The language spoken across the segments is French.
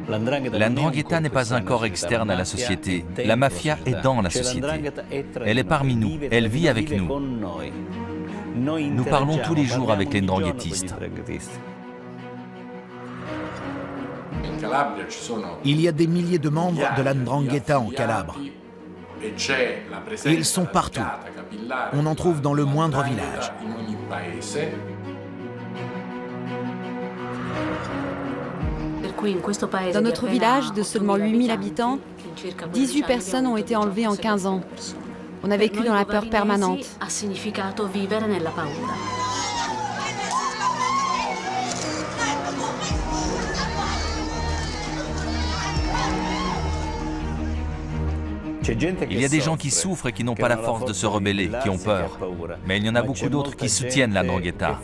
La 'ndrangheta n'est pas un corps externe à la société. La mafia est dans la société. Elle est parmi nous, elle vit avec nous. Nous parlons tous les jours avec les ndranghettistes. Il y a des milliers de membres de la 'ndrangheta en Calabre. Et ils sont partout. On en trouve dans le moindre village. Dans notre village de seulement 8000 habitants, 18 personnes ont été enlevées en 15 ans. On a vécu dans la peur permanente. Il y a des gens qui souffrent et qui n'ont pas la force de se rebeller, qui ont peur. Mais il y en a beaucoup d'autres qui soutiennent la 'ndrangheta.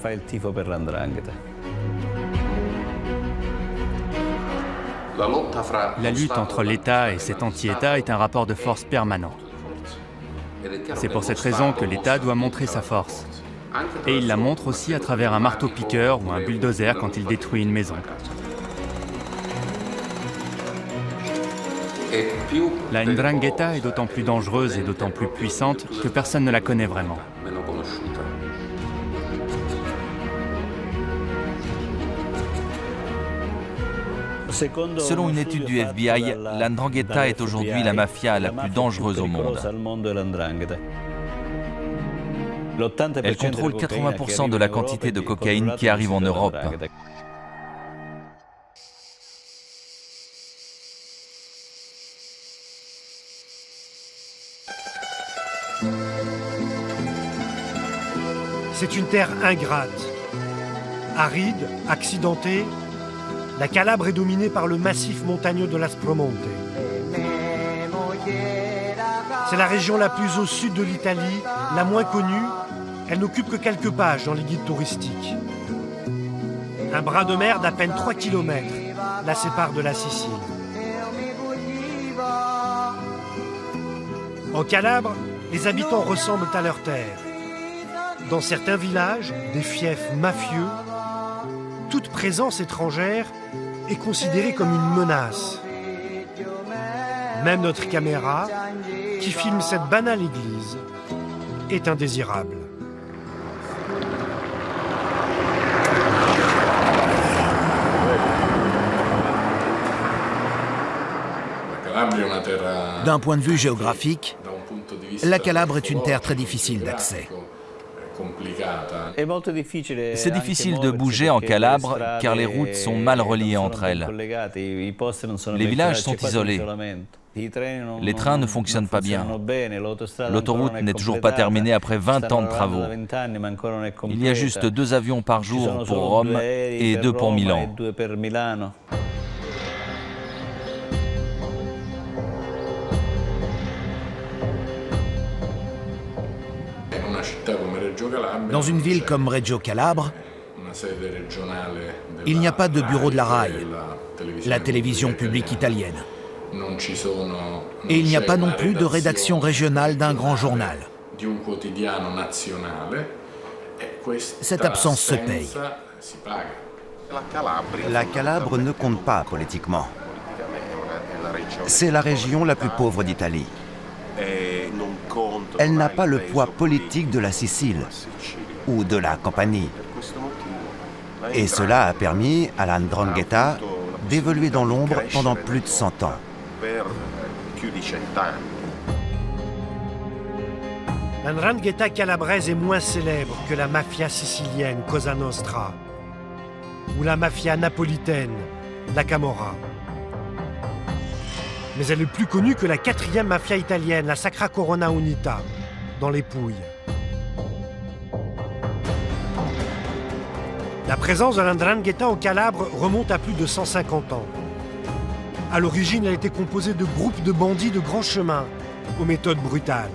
La lutte entre l'État et cet anti-État est un rapport de force permanent. C'est pour cette raison que l'État doit montrer sa force. Et il la montre aussi à travers un marteau-piqueur ou un bulldozer quand il détruit une maison. La 'ndrangheta est d'autant plus dangereuse et d'autant plus puissante que personne ne la connaît vraiment. Selon une étude du FBI, la 'ndrangheta est aujourd'hui la mafia la plus dangereuse au monde. Elle contrôle 80% de la quantité de cocaïne qui arrive en Europe. C'est une terre ingrate, aride, accidentée. La Calabre est dominée par le massif montagneux de l'Aspromonte. C'est la région la plus au sud de l'Italie, la moins connue. Elle n'occupe que quelques pages dans les guides touristiques. Un bras de mer d'à peine 3 km la sépare de la Sicile. En Calabre, les habitants ressemblent à leur terre. Dans certains villages, des fiefs mafieux, toute présence étrangère est considérée comme une menace. Même notre caméra, qui filme cette banale église, est indésirable. D'un point de vue géographique, la Calabre est une terre très difficile d'accès. C'est difficile de bouger en Calabre car les routes sont mal reliées entre elles. Les villages sont isolés. Les trains ne fonctionnent pas bien. L'autoroute n'est toujours pas terminée après 20 ans de travaux. Il y a juste 2 avions par jour pour Rome et 2 pour Milan. Dans une ville comme Reggio Calabre, il n'y a pas de bureau de la RAI, la télévision publique italienne. Et il n'y a pas non plus de rédaction régionale d'un grand journal. Cette absence se paye. La Calabre ne compte pas politiquement. C'est la région la plus pauvre d'Italie. Elle n'a pas le poids politique de la Sicile ou de la Campanie. Et cela a permis à la 'ndrangheta d'évoluer dans l'ombre pendant plus de 100 ans. La 'ndrangheta calabraise est moins célèbre que la mafia sicilienne Cosa Nostra ou la mafia napolitaine, la Camorra. Mais elle est plus connue que la 4e mafia italienne, la Sacra Corona Unita, dans les Pouilles. La présence de la 'ndrangheta en Calabre remonte à plus de 150 ans. À l'origine, elle était composée de groupes de bandits de grand chemin, aux méthodes brutales.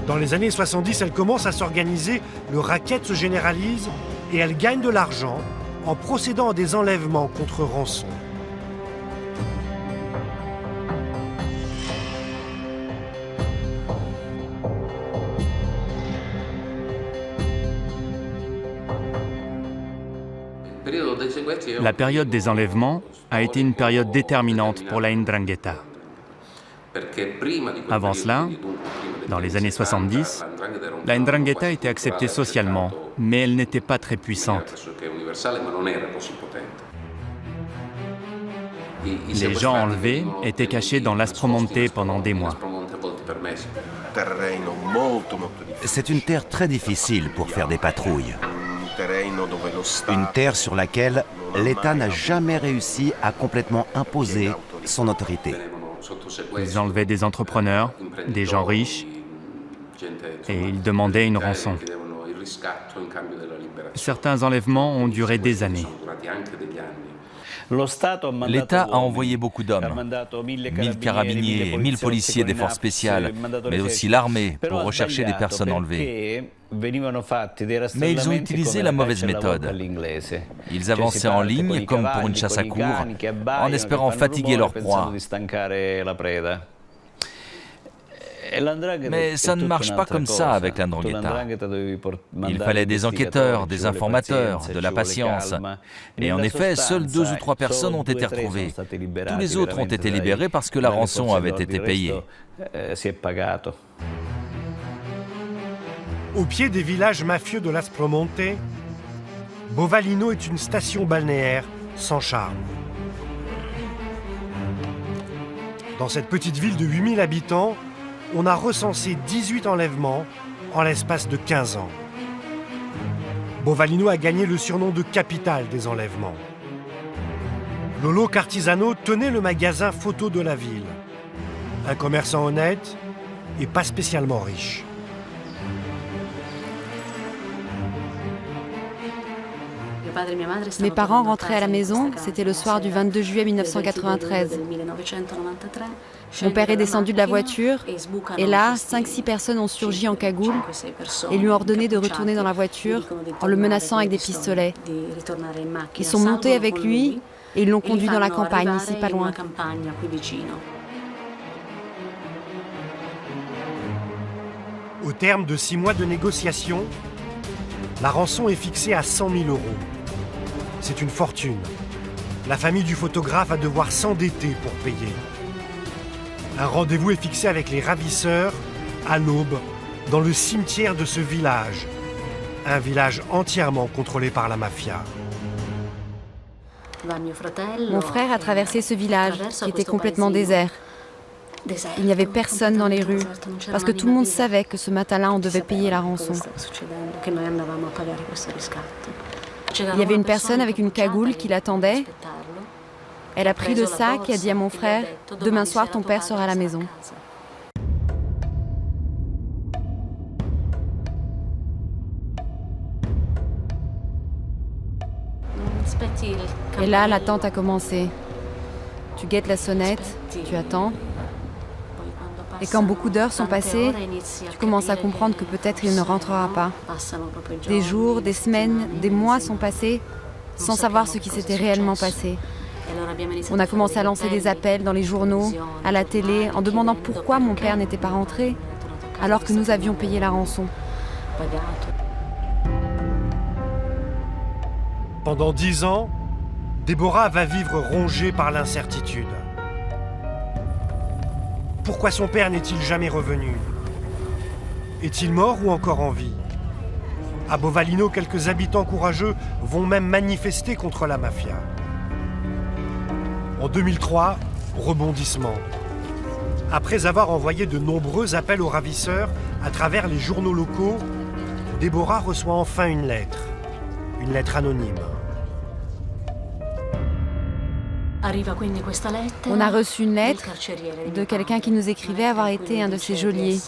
Dans les années 70, elle commence à s'organiser, le racket se généralise et elle gagne de l'argent en procédant à des enlèvements contre rançon. La période des enlèvements a été une période déterminante pour la 'Ndrangheta. Avant cela, dans les années 70, la 'Ndrangheta était acceptée socialement, mais elle n'était pas très puissante. Les gens enlevés étaient cachés dans l'Aspromonte pendant des mois. C'est une terre très difficile pour faire des patrouilles. Une terre sur laquelle l'État n'a jamais réussi à complètement imposer son autorité. Ils enlevaient des entrepreneurs, des gens riches, et ils demandaient une rançon. Certains enlèvements ont duré des années. L'État a envoyé beaucoup d'hommes, 1000 carabiniers et 1000 policiers des forces spéciales, mais aussi l'armée pour rechercher des personnes enlevées. Mais ils ont utilisé la mauvaise méthode. Ils avançaient en ligne comme pour une chasse à courre, en espérant fatiguer leur proie. Mais ça ne marche pas comme ça avec la 'Ndrangheta. Il fallait des enquêteurs, des informateurs, de la patience. Et en effet, seules 2 ou 3 personnes ont été retrouvées. Tous les autres ont été libérés parce que la rançon avait été payée. Au pied des villages mafieux de l'Aspromonte, Bovallino est une station balnéaire sans charme. Dans cette petite ville de 8000 habitants, on a recensé 18 enlèvements en l'espace de 15 ans. Bovallino a gagné le surnom de capitale des enlèvements. Lolo Cartisano tenait le magasin photo de la ville. Un commerçant honnête et pas spécialement riche. Mes parents rentraient à la maison, c'était le soir du 22 juillet 1993. Mon père est descendu de la voiture et là, 5-6 personnes ont surgi en cagoule et lui ont ordonné de retourner dans la voiture en le menaçant avec des pistolets. Ils sont montés avec lui et ils l'ont conduit dans la campagne, ici pas loin. Au terme de 6 mois de négociations, la rançon est fixée à 100 000 €. C'est une fortune. La famille du photographe va devoir s'endetter pour payer. Un rendez-vous est fixé avec les ravisseurs à l'aube dans le cimetière de ce village. Un village entièrement contrôlé par la mafia. Mon frère a traversé ce village qui était complètement désert. Il n'y avait personne dans les rues parce que tout le monde savait que ce matin-là, on devait payer la rançon. Il y avait une personne avec une cagoule qui l'attendait. Elle a pris le sac et a dit à mon frère « Demain soir, ton père sera à la maison ». Et là, l'attente a commencé. Tu guettes la sonnette, tu attends. Et quand beaucoup d'heures sont passées, tu commences à comprendre que peut-être il ne rentrera pas. Des jours, des semaines, des mois sont passés sans savoir ce qui s'était réellement passé. On a commencé à lancer des appels dans les journaux, à la télé, en demandant pourquoi mon père n'était pas rentré, alors que nous avions payé la rançon. Pendant 10 ans, Deborah va vivre rongée par l'incertitude. Pourquoi son père n'est-il jamais revenu? Est-il mort ou encore en vie? À Bovallino, quelques habitants courageux vont même manifester contre la mafia. En 2003, rebondissement. Après avoir envoyé de nombreux appels aux ravisseurs à travers les journaux locaux, Deborah reçoit enfin une lettre anonyme. On a reçu une lettre de quelqu'un qui nous écrivait avoir été un de ses geôliers.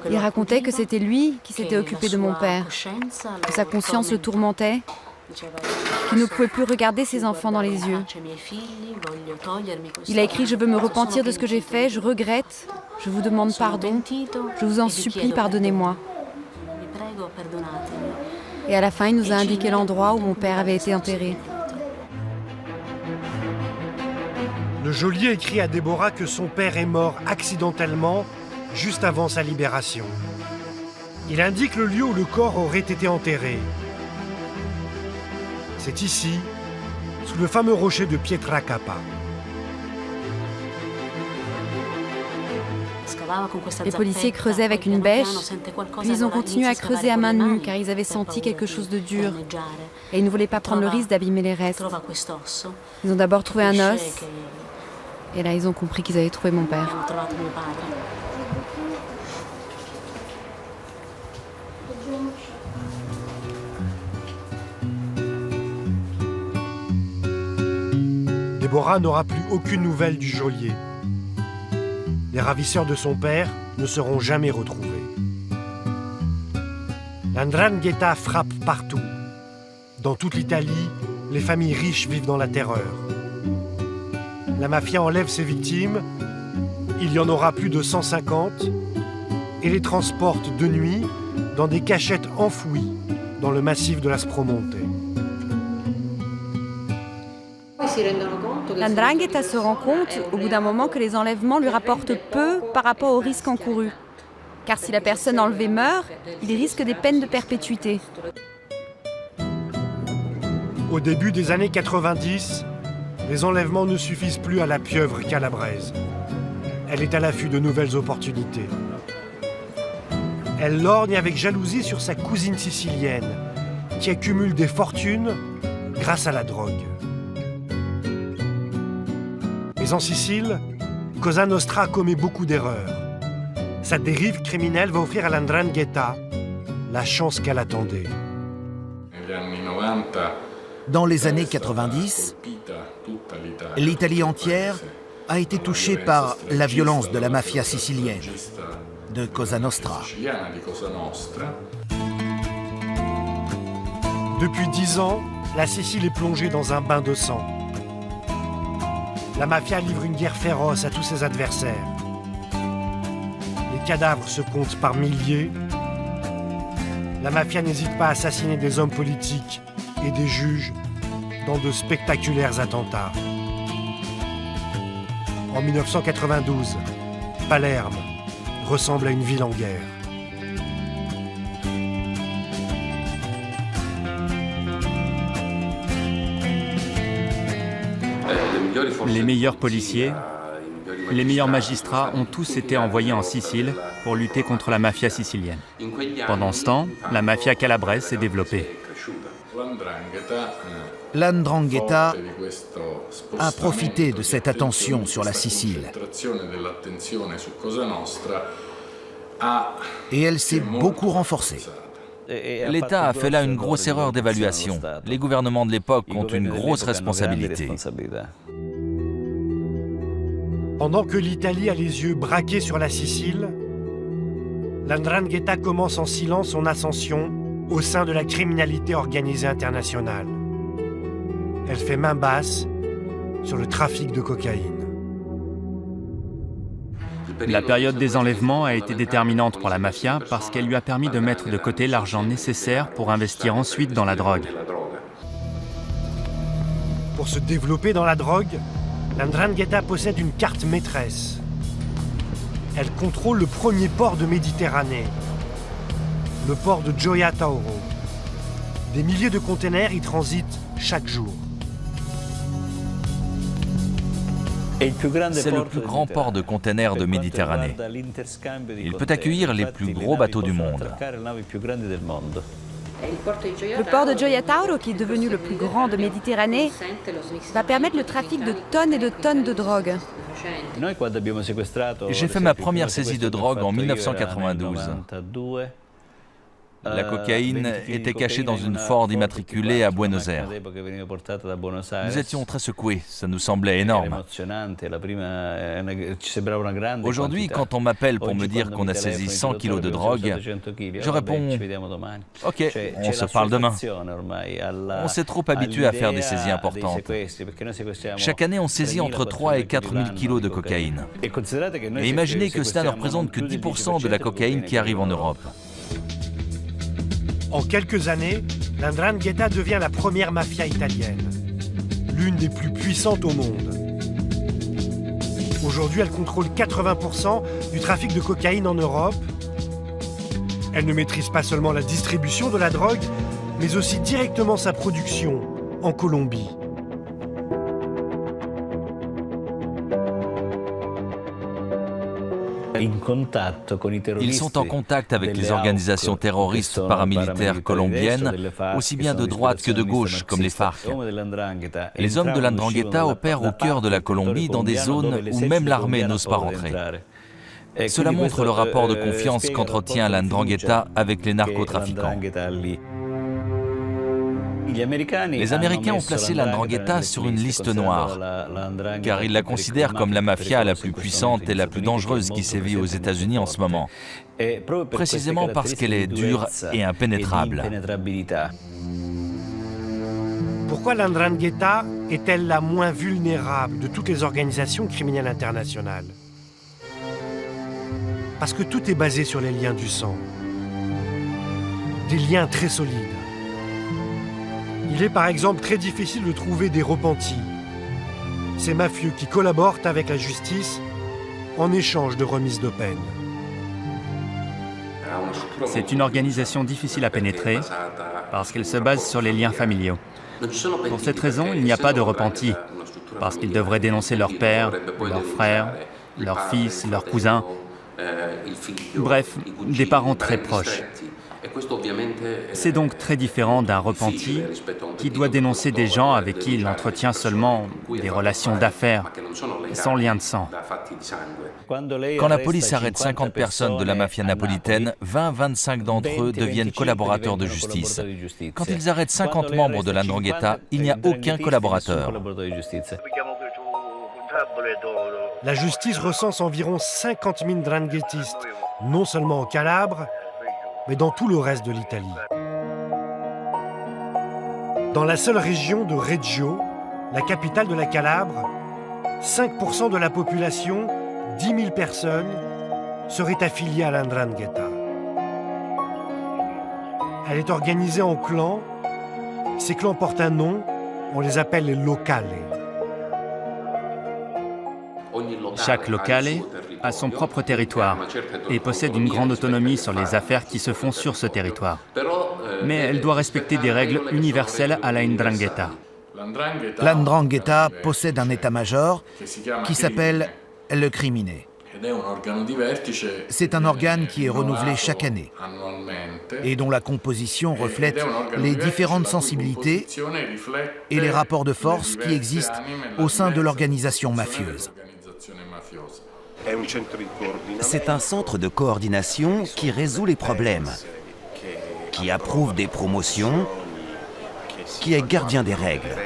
Il racontait que c'était lui qui s'était occupé de mon père, que sa conscience le tourmentait, qu'il ne pouvait plus regarder ses enfants dans les yeux. Il a écrit « Je veux me repentir de ce que j'ai fait, je regrette, je vous demande pardon, je vous en supplie, pardonnez-moi ». Et à la fin, il nous a indiqué l'endroit où mon père avait été enterré. Le geôlier écrit à Deborah que son père est mort accidentellement juste avant sa libération. Il indique le lieu où le corps aurait été enterré. C'est ici, sous le fameux rocher de Pietracapa. Les policiers creusaient avec une bêche, puis ils ont continué à creuser à main nue car ils avaient senti quelque chose de dur et ils ne voulaient pas prendre le risque d'abîmer les restes. Ils ont d'abord trouvé un os et là ils ont compris qu'ils avaient trouvé mon père. Deborah n'aura plus aucune nouvelle du geôlier. Les ravisseurs de son père ne seront jamais retrouvés. La 'ndrangheta frappe partout. Dans toute l'Italie, les familles riches vivent dans la terreur. La mafia enlève ses victimes, il y en aura plus de 150, et les transporte de nuit dans des cachettes enfouies dans le massif de l'Aspromonte. La 'ndrangheta se rend compte, au bout d'un moment, que les enlèvements lui rapportent peu par rapport aux risques encourus. Car si la personne enlevée meurt, il risque des peines de perpétuité. Au début des années 90, les enlèvements ne suffisent plus à la pieuvre calabraise. Elle est à l'affût de nouvelles opportunités. Elle lorgne avec jalousie sur sa cousine sicilienne, qui accumule des fortunes grâce à la drogue. Mais en Sicile, Cosa Nostra commet beaucoup d'erreurs. Sa dérive criminelle va offrir à la 'ndrangheta la chance qu'elle attendait. Dans les années 90, l'Italie entière a été touchée par la violence de la mafia sicilienne, de Cosa Nostra. Depuis 10 ans, la Sicile est plongée dans un bain de sang. La mafia livre une guerre féroce à tous ses adversaires. Les cadavres se comptent par milliers. La mafia n'hésite pas à assassiner des hommes politiques et des juges dans de spectaculaires attentats. En 1992, Palerme ressemble à une ville en guerre. Les meilleurs policiers, les meilleurs magistrats ont tous été envoyés en Sicile pour lutter contre la mafia sicilienne. Pendant ce temps, la mafia calabraise s'est développée. La 'ndrangheta a profité de cette attention sur la Sicile. Et elle s'est beaucoup renforcée. L'État a fait là une grosse erreur d'évaluation. Les gouvernements de l'époque ont une grosse responsabilité. Pendant que l'Italie a les yeux braqués sur la Sicile, la 'ndrangheta commence en silence son ascension au sein de la criminalité organisée internationale. Elle fait main basse sur le trafic de cocaïne. La période des enlèvements a été déterminante pour la mafia parce qu'elle lui a permis de mettre de côté l'argent nécessaire pour investir ensuite dans la drogue. Pour se développer dans la drogue, la 'ndrangheta possède une carte maîtresse. Elle contrôle le premier port de Méditerranée, le port de Gioia Tauro. Des milliers de containers y transitent chaque jour. C'est le plus grand port de containers de Méditerranée. Il peut accueillir les plus gros bateaux du monde. Le port de Gioia Tauro, qui est devenu le plus grand de Méditerranée, va permettre le trafic de tonnes et de tonnes de drogue. J'ai fait ma première saisie de drogue en 1992. La cocaïne était cachée dans une Ford immatriculée à Buenos Aires. Nous étions très secoués, ça nous semblait énorme. Aujourd'hui, quand on m'appelle pour me dire qu'on a saisi 100 kilos de drogue, je réponds « Ok, on se parle demain ». On s'est trop habitué à faire des saisies importantes. Chaque année, on saisit entre 3 et 4 000 kilos de cocaïne. Et imaginez que cela ne représente que 10% de la cocaïne qui arrive en Europe. En quelques années, la 'ndrangheta devient la première mafia italienne, l'une des plus puissantes au monde. Aujourd'hui, elle contrôle 80% du trafic de cocaïne en Europe. Elle ne maîtrise pas seulement la distribution de la drogue, mais aussi directement sa production, en Colombie. Ils sont en contact avec les organisations terroristes paramilitaires colombiennes, aussi bien de droite que de gauche, comme les FARC. Les hommes de la 'Ndrangheta opèrent au cœur de la Colombie, dans des zones où même l'armée n'ose pas rentrer. Cela montre le rapport de confiance qu'entretient la 'Ndrangheta avec les narcotrafiquants. Les Américains ont placé la 'Ndrangheta sur une liste noire, car ils la considèrent comme la mafia la plus puissante et la plus dangereuse qui sévit aux États-Unis en ce moment, précisément parce qu'elle est dure et impénétrable. Pourquoi la 'Ndrangheta est-elle la moins vulnérable de toutes les organisations criminelles internationales? Parce que tout est basé sur les liens du sang. Des liens très solides. Il est par exemple très difficile de trouver des repentis, ces mafieux qui collaborent avec la justice en échange de remise de peine. C'est une organisation difficile à pénétrer parce qu'elle se base sur les liens familiaux. Pour cette raison, il n'y a pas de repentis, parce qu'ils devraient dénoncer leur père, leur frère, leur fils, leur cousin, bref, des parents très proches. C'est donc très différent d'un repenti qui doit dénoncer des gens avec qui il entretient seulement des relations d'affaires, sans lien de sang. Quand la police arrête 50 personnes de la mafia napolitaine, 20-25 d'entre eux deviennent collaborateurs de justice. Quand ils arrêtent 50 membres de la 'Ndrangheta, il n'y a aucun collaborateur. La justice recense environ 50 000 ndranghétistes, non seulement en Calabre, mais dans tout le reste de l'Italie. Dans la seule région de Reggio, la capitale de la Calabre, 5% de la population, 10 000 personnes, seraient affiliées à la 'Ndrangheta. Elle est organisée en clans. Ces clans portent un nom, on les appelle les locales. Chaque locale a son propre territoire et possède une grande autonomie sur les affaires qui se font sur ce territoire. Mais elle doit respecter des règles universelles à la 'Ndrangheta. La 'Ndrangheta possède un état-major qui s'appelle le Crimine. C'est un organe qui est renouvelé chaque année et dont la composition reflète les différentes sensibilités et les rapports de force qui existent au sein de l'organisation mafieuse. C'est un centre de coordination qui résout les problèmes, qui approuve des promotions, qui est gardien des règles.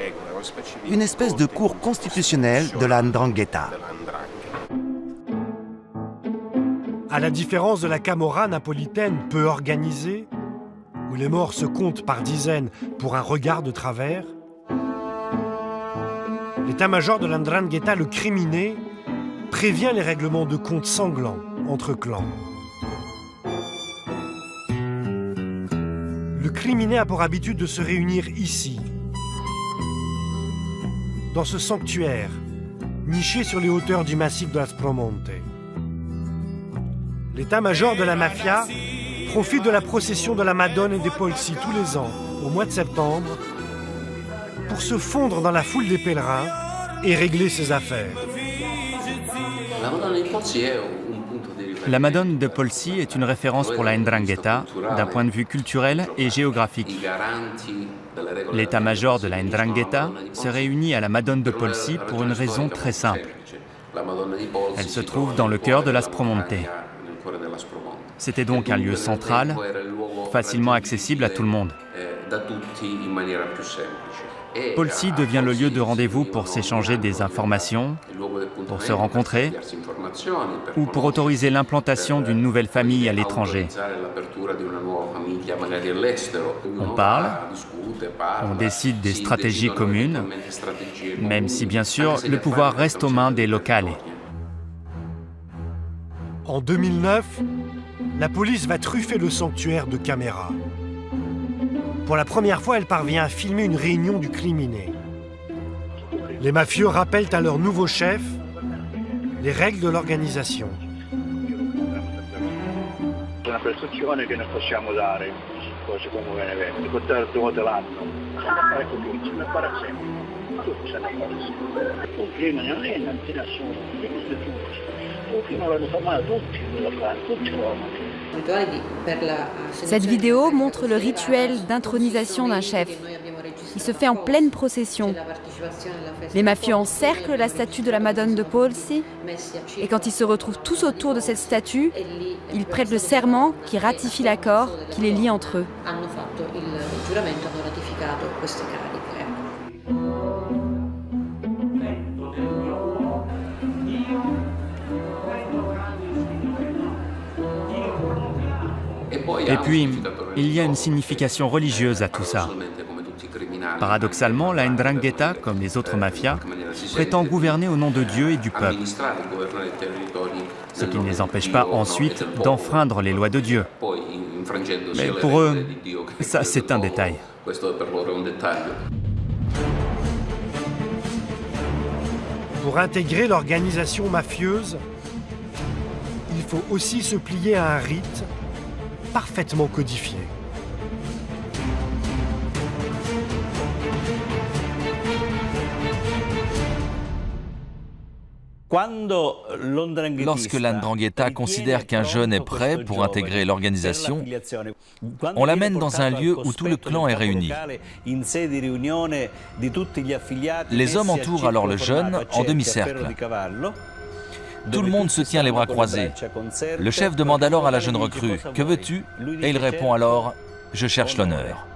Une espèce de cour constitutionnelle de la 'Ndrangheta. À la différence de la Camorra napolitaine peu organisée, où les morts se comptent par dizaines pour un regard de travers, l'état-major de la 'Ndrangheta, le Crimine, prévient les règlements de compte sanglants entre clans. Le Crimine a pour habitude de se réunir ici, dans ce sanctuaire, niché sur les hauteurs du massif de Aspromonte. L'état-major de la mafia profite de la procession de la Madone et des Polsi tous les ans, au mois de septembre, pour se fondre dans la foule des pèlerins et régler ses affaires. La Madone de Polsi est une référence pour la 'Ndrangheta d'un point de vue culturel et géographique. L'état-major de la 'Ndrangheta se réunit à la Madone de Polsi pour une raison très simple. Elle se trouve dans le cœur de l'Aspromonte. C'était donc un lieu central, facilement accessible à tout le monde. Polsi devient le lieu de rendez-vous pour s'échanger des informations, pour se rencontrer ou pour autoriser l'implantation d'une nouvelle famille à l'étranger. On parle, on décide des stratégies communes, même si bien sûr le pouvoir reste aux mains des locales. En 2009, la police va truffer le sanctuaire de caméras. Pour la première fois, elle parvient à filmer une réunion du Crimine. Les mafieux rappellent à leur nouveau chef les règles de cose come Benevento, portare 2 volte l'anno, bisogna fare così, bisogna fare sempre, tutto bisogna fare sempre. Un film non è nessuno, un film l'hanno fatto tutti, tutti Roma. Cette vidéo montre le rituel d'intronisation d'un chef. Il se fait en pleine procession. Les mafieux encerclent la statue de la Madone de Polsi et quand ils se retrouvent tous autour de cette statue, ils prêtent le serment qui ratifie l'accord qui les lie entre eux. Et puis, il y a une signification religieuse à tout ça. Paradoxalement, la 'Ndrangheta, comme les autres mafias, prétend gouverner au nom de Dieu et du peuple, ce qui ne les empêche pas ensuite d'enfreindre les lois de Dieu. Mais pour eux, ça c'est un détail. Pour intégrer l'organisation mafieuse, il faut aussi se plier à un rite parfaitement codifié. Lorsque l'Ndrangheta considère qu'un jeune est prêt pour intégrer l'organisation, on l'amène dans un lieu où tout le clan est réuni. Les hommes entourent alors le jeune en demi-cercle. Tout le monde se tient les bras croisés. Le chef demande alors à la jeune recrue « Que veux-tu » et il répond alors « Je cherche l'honneur ».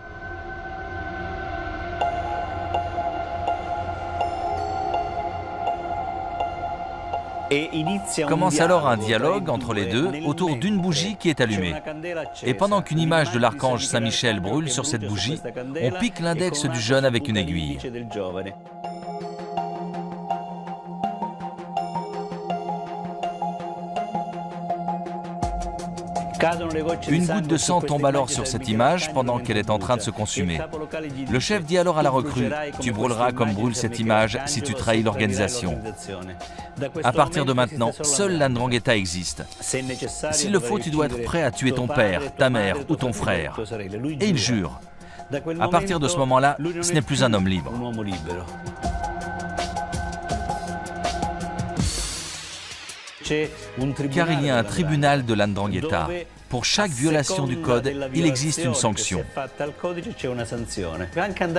Commence alors un dialogue entre les deux autour d'une bougie qui est allumée. Et pendant qu'une image de l'archange Saint-Michel brûle sur cette bougie, on pique l'index du jeune avec une aiguille. Une goutte de sang tombe alors sur cette image pendant qu'elle est en train de se consumer. Le chef dit alors à la recrue « Tu brûleras comme brûle cette image si tu trahis l'organisation. À partir de maintenant, seule l'Ndrangheta existe. S'il le faut, tu dois être prêt à tuer ton père, ta mère ou ton frère. » Et il jure. À partir de ce moment-là, ce n'est plus un homme libre. Car il y a un tribunal de l'Ndrangheta. Pour chaque violation du code, il existe une sanction.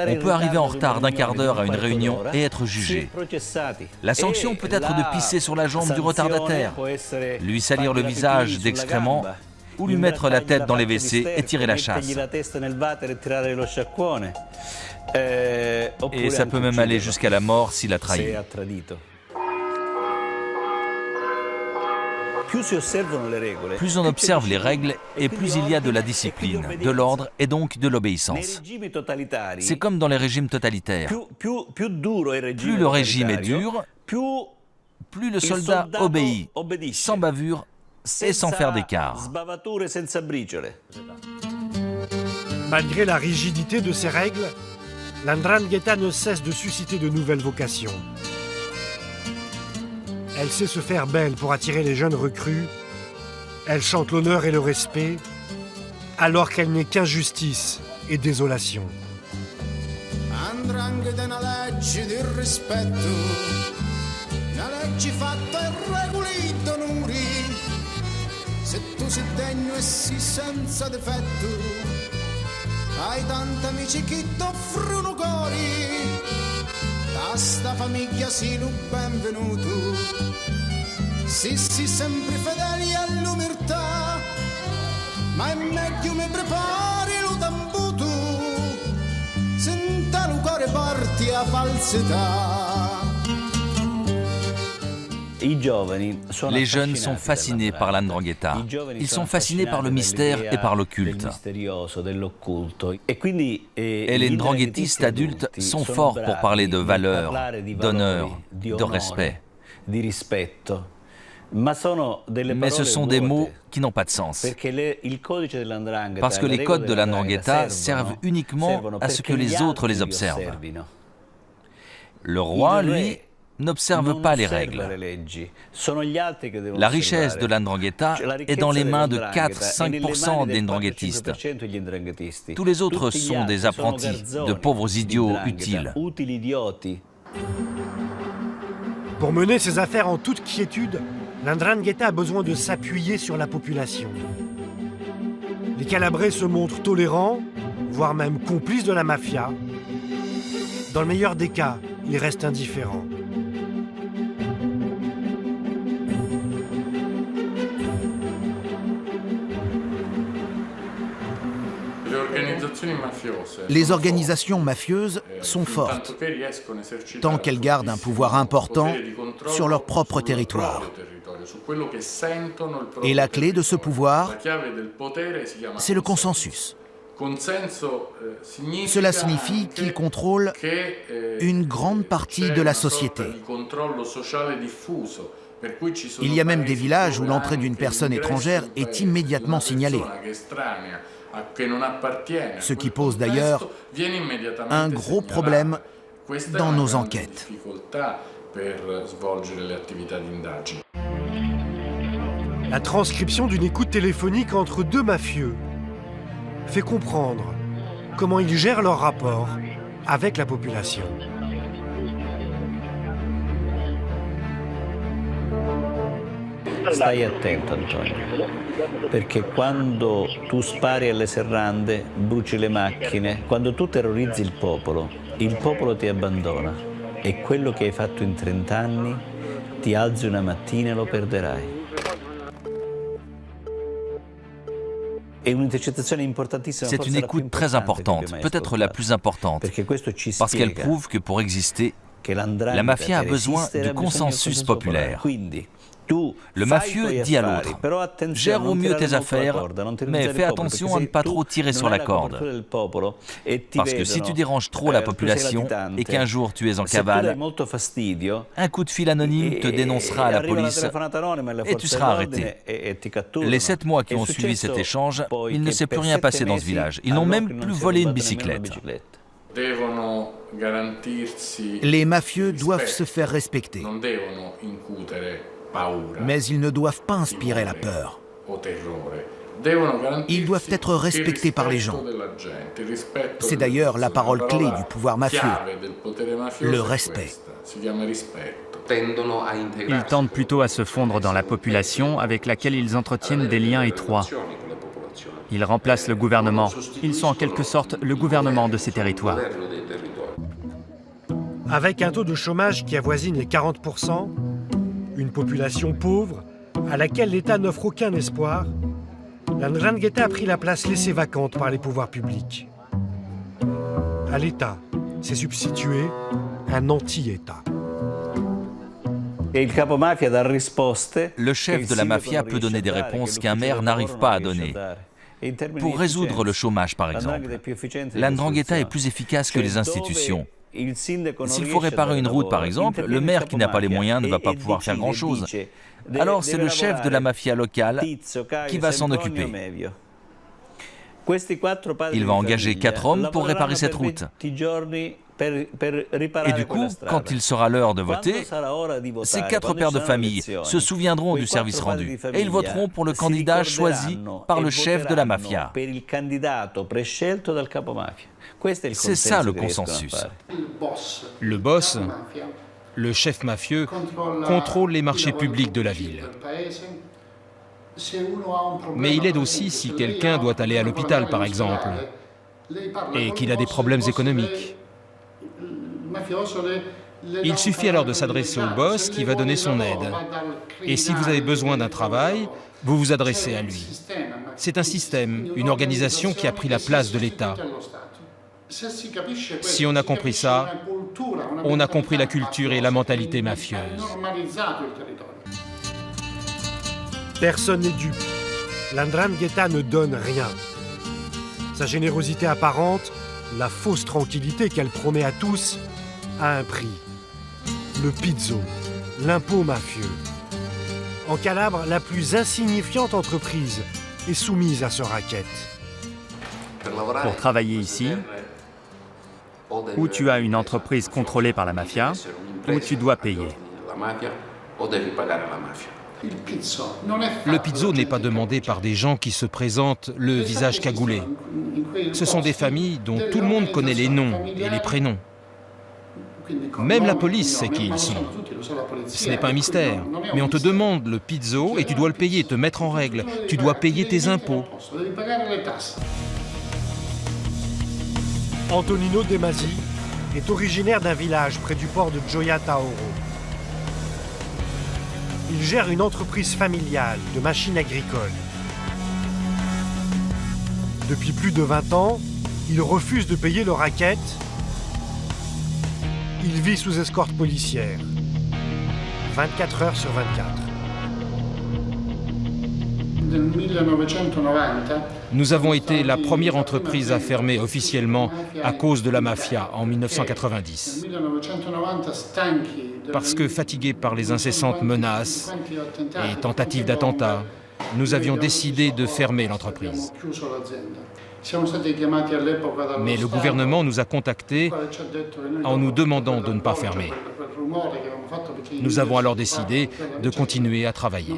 On peut arriver en retard d'1 quart d'heure à une réunion et être jugé. La sanction peut être de pisser sur la jambe du retardataire, lui salir le visage d'excréments ou lui mettre la tête dans les WC et tirer la chasse. Et ça peut même aller jusqu'à la mort s'il a trahi. Plus on observe les règles et plus il y a de la discipline, de l'ordre et donc de l'obéissance. C'est comme dans les régimes totalitaires. Plus le régime est dur, plus le soldat obéit, sans bavure et sans faire d'écart. Malgré la rigidité de ces règles, l'Ndrangheta ne cesse de susciter de nouvelles vocations. Elle sait se faire belle pour attirer les jeunes recrues. Elle chante l'honneur et le respect, alors qu'elle n'est qu'injustice et désolation. Andrangheta è una legge di rispetto, una legge fatta e regoli d'onori. Se tu sei degno e sei senza difetto, hai tanti amici che t'offrono cori. A sta famiglia sii lo benvenuto, sì sempre fedeli all'umirtà, ma è meglio mi prepari lo tambuto, senta lo cuore porti a falsità. Les jeunes sont fascinés par l'Ndrangheta. Ils sont fascinés par le mystère et par l'occulte. Et les Ndranghétistes adultes sont forts pour parler de valeurs, d'honneur, de respect. Mais ce sont des mots qui n'ont pas de sens. Parce que les codes de l'Ndrangheta servent uniquement à ce que les autres les observent. Le roi, lui, n'observent pas les règles. La richesse de l'Ndrangheta est dans les mains de 4-5% des ndranghetists. Tous les autres sont des apprentis, de pauvres idiots utiles. Pour mener ses affaires en toute quiétude, l'Ndrangheta a besoin de s'appuyer sur la population. Les Calabrais se montrent tolérants, voire même complices de la mafia. Dans le meilleur des cas, ils restent indifférents. Les organisations mafieuses sont fortes, tant qu'elles gardent un pouvoir important sur leur propre territoire. Et la clé de ce pouvoir, c'est le consensus. Cela signifie qu'ils contrôlent une grande partie de la société. Il y a même des villages où l'entrée d'une personne étrangère est immédiatement signalée. Ce qui pose d'ailleurs un gros problème dans nos enquêtes. La transcription d'une écoute téléphonique entre deux mafieux fait comprendre comment ils gèrent leur rapport avec la population. Stai attento, Antonio, perché quando tu spari alle serrande, bruci le macchine, quando tu terrorizzi il popolo ti abbandona e quello che hai fatto in 30 anni ti alzi una mattina e lo perderai. C'est une écoute très importante, peut-être la plus importante, parce qu'elle prouve que pour exister, la mafia a besoin du consensus populaire. Le mafieux dit à l'autre, gère au mieux tes affaires, mais fais attention à ne pas trop tirer sur la corde. Parce que si tu déranges trop la population et qu'un jour tu es en cavale, un coup de fil anonyme te dénoncera à la police et tu seras arrêté. Les 7 mois qui ont suivi cet échange, il ne s'est plus rien passé dans ce village. Ils n'ont même plus volé une bicyclette. Les mafieux doivent se faire respecter. Mais ils ne doivent pas inspirer la peur. Ils doivent être respectés par les gens. C'est d'ailleurs la parole clé du pouvoir mafieux, le respect. Ils tendent plutôt à se fondre dans la population avec laquelle ils entretiennent des liens étroits. Ils remplacent le gouvernement. Ils sont en quelque sorte le gouvernement de ces territoires. Avec un taux de chômage qui avoisine les 40%, une population pauvre à laquelle l'État n'offre aucun espoir, la Ndrangheta a pris la place laissée vacante par les pouvoirs publics. À l'État s'est substitué un anti-État. Le chef de la mafia peut donner des réponses qu'un maire n'arrive pas à donner. Pour résoudre le chômage, par exemple, la Ndrangheta est plus efficace que les institutions. S'il faut réparer une route, par exemple, le maire qui n'a pas les moyens ne va pas pouvoir faire grand-chose. Alors c'est le chef de la mafia locale qui va s'en occuper. Il va engager 4 hommes pour réparer cette route. Et du coup, quand il sera l'heure de voter, ces 4 pères de famille se souviendront du service rendu et ils voteront pour le candidat choisi par le chef de la mafia. C'est ça le consensus. Le boss, le chef mafieux, contrôle les marchés publics de la ville. Mais il aide aussi si quelqu'un doit aller à l'hôpital, par exemple, et qu'il a des problèmes économiques. Il suffit alors de s'adresser au boss qui va donner son aide. Et si vous avez besoin d'un travail, vous vous adressez à lui. C'est un système, une organisation qui a pris la place de l'État. Si on a compris ça, on a compris la culture et la mentalité mafieuse. Personne n'est dupe. La Ndrangheta ne donne rien. Sa générosité apparente, la fausse tranquillité qu'elle promet à tous, a un prix. Le pizzo, l'impôt mafieux. En Calabre, la plus insignifiante entreprise est soumise à ce racket. Pour travailler ici, Ou tu as une entreprise contrôlée par la mafia, ou tu dois payer. Le pizzo n'est pas demandé par des gens qui se présentent le visage cagoulé. Ce sont des familles dont tout le monde connaît les noms et les prénoms. Même la police sait qui ils sont. Ce n'est pas un mystère, mais on te demande le pizzo et tu dois le payer, te mettre en règle. Tu dois payer tes impôts. Antonino De Masi est originaire d'un village près du port de Gioia Tauro. Il gère une entreprise familiale de machines agricoles. Depuis plus de 20 ans, il refuse de payer le racket. Il vit sous escorte policière, 24 heures sur 24. Nous avons été la première entreprise à fermer officiellement à cause de la mafia en 1990. Parce que fatigués par les incessantes menaces et tentatives d'attentats, nous avions décidé de fermer l'entreprise. Mais le gouvernement nous a contactés en nous demandant de ne pas fermer. Nous avons alors décidé de continuer à travailler.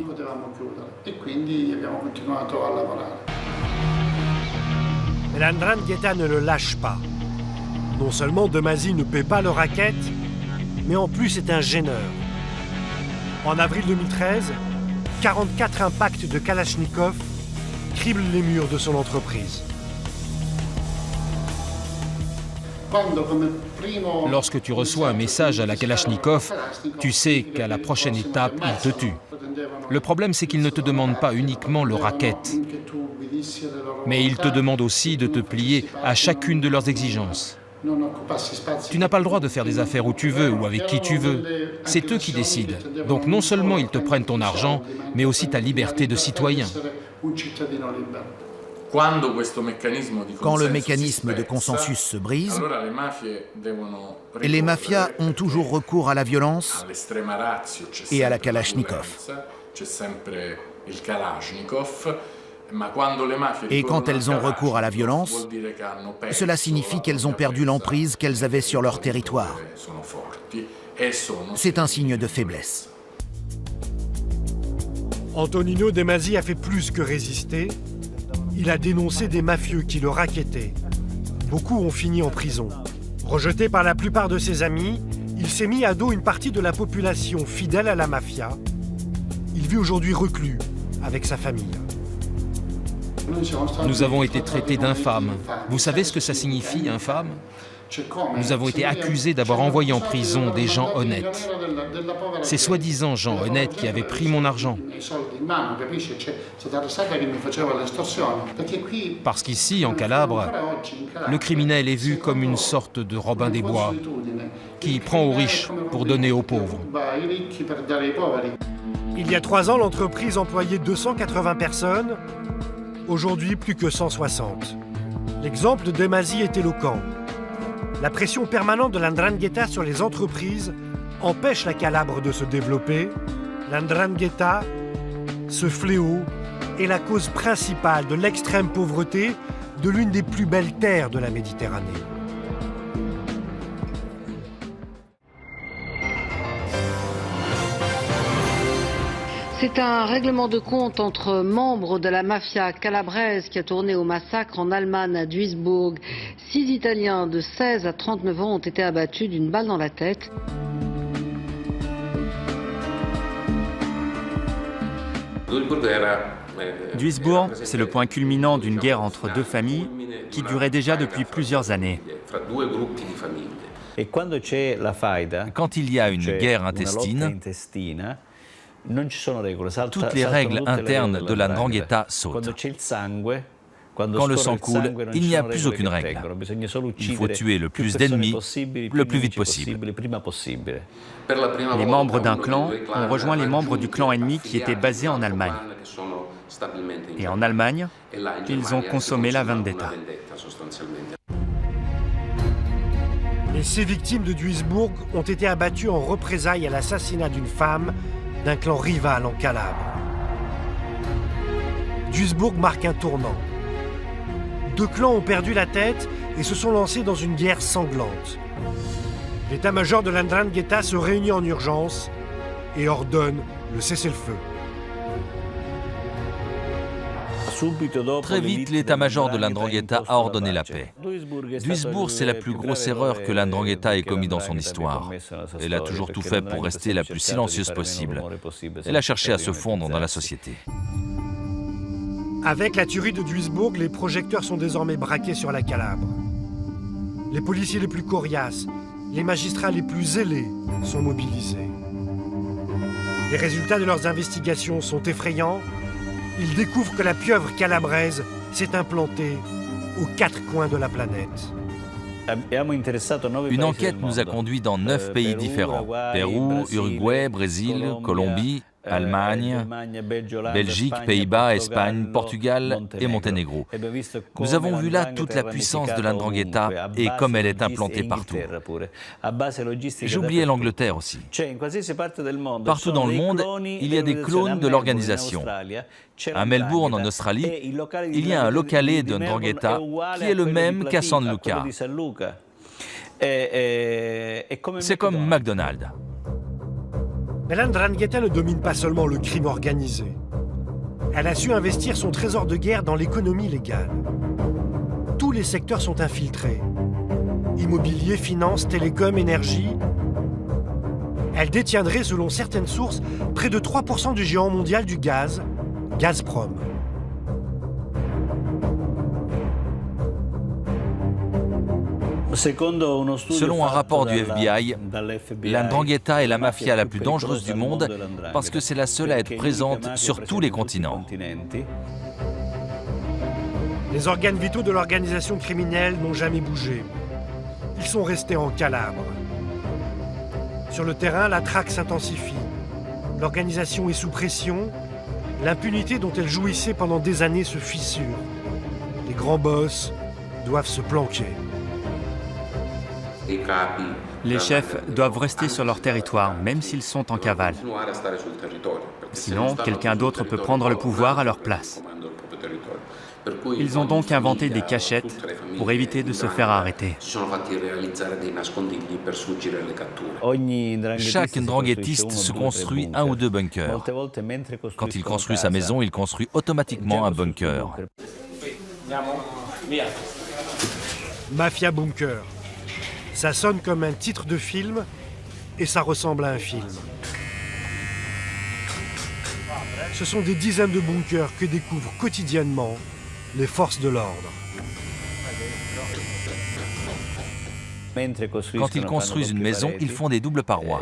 Mais la 'Ndrangheta ne le lâche pas. Non seulement De Masi ne paie pas le racket, mais en plus est un gêneur. En avril 2013, 44 impacts de Kalachnikov criblent les murs de son entreprise. Lorsque tu reçois un message à la Kalachnikov, tu sais qu'à la prochaine étape, il te tue. Le problème, c'est qu'ils ne te demandent pas uniquement le racket, mais ils te demandent aussi de te plier à chacune de leurs exigences. Tu n'as pas le droit de faire des affaires où tu veux ou avec qui tu veux. C'est eux qui décident. Donc non seulement ils te prennent ton argent, mais aussi ta liberté de citoyen. Quand le mécanisme de consensus se brise, les mafias ont toujours recours à la violence et à la Kalachnikov. Et quand elles ont recours à la violence, cela signifie qu'elles ont perdu l'emprise qu'elles avaient sur leur territoire. C'est un signe de faiblesse. Antonino De Masi a fait plus que résister. Il a dénoncé des mafieux qui le rackettaient. Beaucoup ont fini en prison. Rejeté par la plupart de ses amis, il s'est mis à dos une partie de la population fidèle à la mafia. Il vit aujourd'hui reclus avec sa famille. Nous avons été traités d'infâmes. Vous savez ce que ça signifie, infâme ? Nous avons été accusés d'avoir envoyé en prison des gens honnêtes. Ces soi-disant gens honnêtes qui avaient pris mon argent. Parce qu'ici, en Calabre, le criminel est vu comme une sorte de Robin des Bois qui prend aux riches pour donner aux pauvres. Il y a 3 ans, l'entreprise employait 280 personnes. Aujourd'hui, plus que 160. L'exemple de De Masi est éloquent. La pression permanente de la 'Ndrangheta sur les entreprises empêche la Calabre de se développer. La 'Ndrangheta, ce fléau, est la cause principale de l'extrême pauvreté de l'une des plus belles terres de la Méditerranée. C'est un règlement de compte entre membres de la mafia calabraise qui a tourné au massacre en Allemagne à Duisbourg. 6 Italiens de 16 à 39 ans ont été abattus d'une balle dans la tête. Duisbourg, c'est le point culminant d'une guerre entre 2 familles qui durait déjà depuis plusieurs années. Quand il y a une guerre intestine, toutes les règles internes de la 'Ndrangheta sautent. Quand le sang coule, il n'y a plus aucune règle. Il faut tuer le plus d'ennemis le plus vite possible. Les membres d'un clan ont rejoint les membres du clan ennemi qui était basé en Allemagne. Et en Allemagne, ils ont consommé la vendetta. Les 6 victimes de Duisbourg ont été abattues en représailles à l'assassinat d'une femme d'un clan rival en Calabre. Duisbourg marque un tournant. 2 clans ont perdu la tête et se sont lancés dans une guerre sanglante. L'état-major de l'Ndrangheta se réunit en urgence et ordonne le cessez-le-feu. Très vite, l'état-major de l'Ndrangheta a ordonné la paix. Duisbourg, c'est la plus grosse erreur que l'Ndrangheta ait commise dans son histoire. Elle a toujours tout fait pour rester la plus silencieuse possible. Elle a cherché à se fondre dans la société. Avec la tuerie de Duisbourg, les projecteurs sont désormais braqués sur la Calabre. Les policiers les plus coriaces, les magistrats les plus zélés sont mobilisés. Les résultats de leurs investigations sont effrayants. Ils découvrent que la pieuvre calabraise s'est implantée aux 4 coins de la planète. Une enquête nous a conduits dans 9 pays différents. Pérou, Uruguay, Brésil, Colombie, Allemagne, Belgique, Pays-Bas, Espagne, Portugal et Monténégro. Nous avons vu là toute la puissance de l'Ndrangheta et comme elle est implantée partout. J'ai oublié l'Angleterre aussi. Partout dans le monde, il y a des clones de l'organisation. À Melbourne, en Australie, il y a un localé de Ndrangheta qui est le même qu'à San Luca. C'est comme McDonald's. Mais l'Ndrangheta ne domine pas seulement le crime organisé. Elle a su investir son trésor de guerre dans l'économie légale. Tous les secteurs sont infiltrés. Immobilier, finance, télécom, énergie. Elle détiendrait, selon certaines sources, près de 3% du géant mondial du gaz, Gazprom. Selon un rapport du FBI, l'Ndrangheta est la mafia la plus dangereuse du monde parce que c'est la seule à être présente sur tous les continents. Les organes vitaux de l'organisation criminelle n'ont jamais bougé. Ils sont restés en Calabre. Sur le terrain, la traque s'intensifie. L'organisation est sous pression. L'impunité dont elle jouissait pendant des années se fissure. Les grands boss doivent se planquer. Les chefs doivent rester sur leur territoire, même s'ils sont en cavale. Sinon, quelqu'un d'autre peut prendre le pouvoir à leur place. Ils ont donc inventé des cachettes pour éviter de se faire arrêter. Chaque Ndranghêtiste se construit 1 ou 2 bunkers. Quand il construit sa maison, il construit automatiquement un bunker. Mafia Bunker. Ça sonne comme un titre de film et ça ressemble à un film. Ce sont des dizaines de bunkers que découvrent quotidiennement les forces de l'ordre. Quand ils construisent une maison, ils font des doubles parois.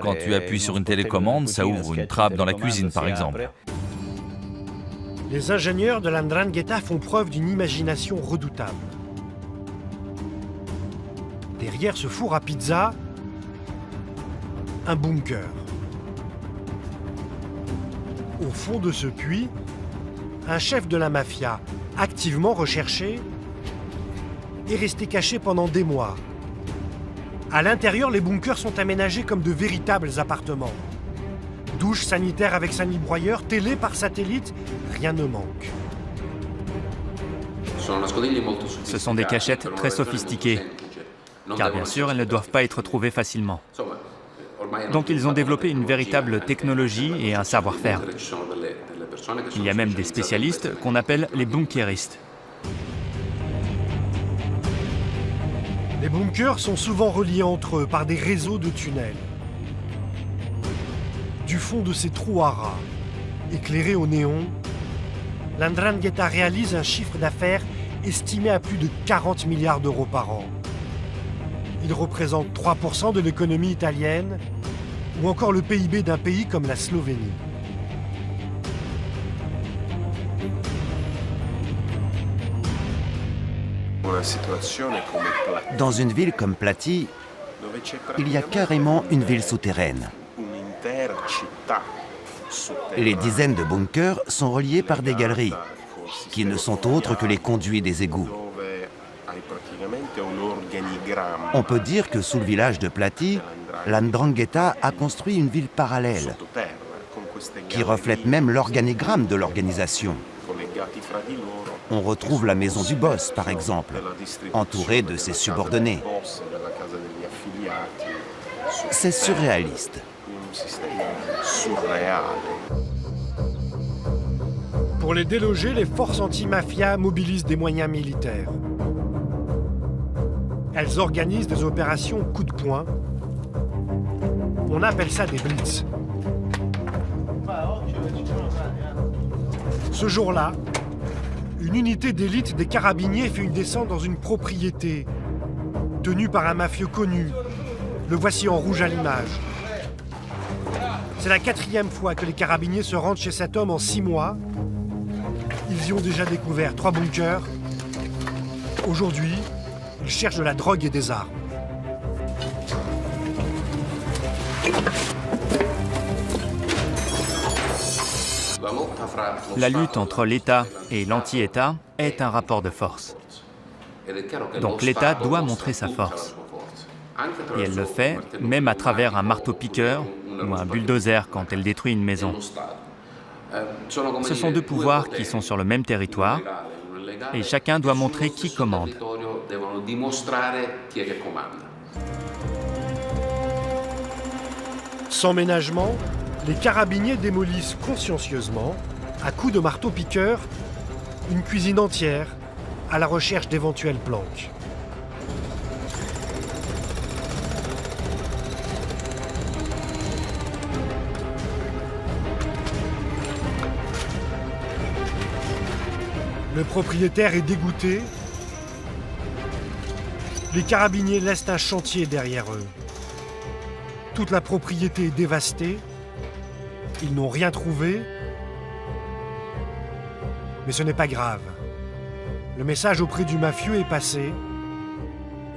Quand tu appuies sur une télécommande, ça ouvre une trappe dans la cuisine, par exemple. Les ingénieurs de l'Ndrangheta font preuve d'une imagination redoutable. Derrière ce four à pizza, un bunker. Au fond de ce puits, un chef de la mafia, activement recherché, est resté caché pendant des mois. À l'intérieur, les bunkers sont aménagés comme de véritables appartements. Douche sanitaire avec sanibroyeur, télé par satellite, rien ne manque. Ce sont des cachettes très sophistiquées, car bien sûr, elles ne doivent pas être trouvées facilement. Donc ils ont développé une véritable technologie et un savoir-faire. Il y a même des spécialistes qu'on appelle les bunkeristes. Les bunkers sont souvent reliés entre eux par des réseaux de tunnels. Du fond de ces trous à rats, éclairés au néon, l'Ndrangheta réalise un chiffre d'affaires estimé à plus de 40 milliards d'euros par an. Il représente 3% de l'économie italienne ou encore le PIB d'un pays comme la Slovénie. Dans une ville comme Plati, il y a carrément une ville souterraine. Les dizaines de bunkers sont reliés par des galeries, qui ne sont autres que les conduits des égouts. On peut dire que sous le village de Plati, l'Ndrangheta a construit une ville parallèle, qui reflète même l'organigramme de l'organisation. On retrouve la maison du boss, par exemple, entourée de ses subordonnés. C'est surréaliste. Pour les déloger, les forces anti-mafia mobilisent des moyens militaires. Elles organisent des opérations coup de poing. On appelle ça des blitz. Ce jour-là, une unité d'élite des carabiniers fait une descente dans une propriété tenue par un mafieux connu. Le voici en rouge à l'image. C'est la 4e fois que les carabiniers se rendent chez cet homme en 6 mois. Ils y ont déjà découvert 3 bunkers. Aujourd'hui, ils cherchent de la drogue et des armes. La lutte entre l'État et l'anti-État est un rapport de force. Donc l'État doit montrer sa force. Et elle le fait, même à travers un marteau-piqueur ou un bulldozer quand elle détruit une maison. Ce sont 2 pouvoirs qui sont sur le même territoire et chacun doit montrer qui commande. Sans ménagement, les carabiniers démolissent consciencieusement, à coups de marteau-piqueur, une cuisine entière à la recherche d'éventuelles planques. Le propriétaire est dégoûté. Les carabiniers laissent un chantier derrière eux. Toute la propriété est dévastée. Ils n'ont rien trouvé. Mais ce n'est pas grave. Le message auprès du mafieux est passé.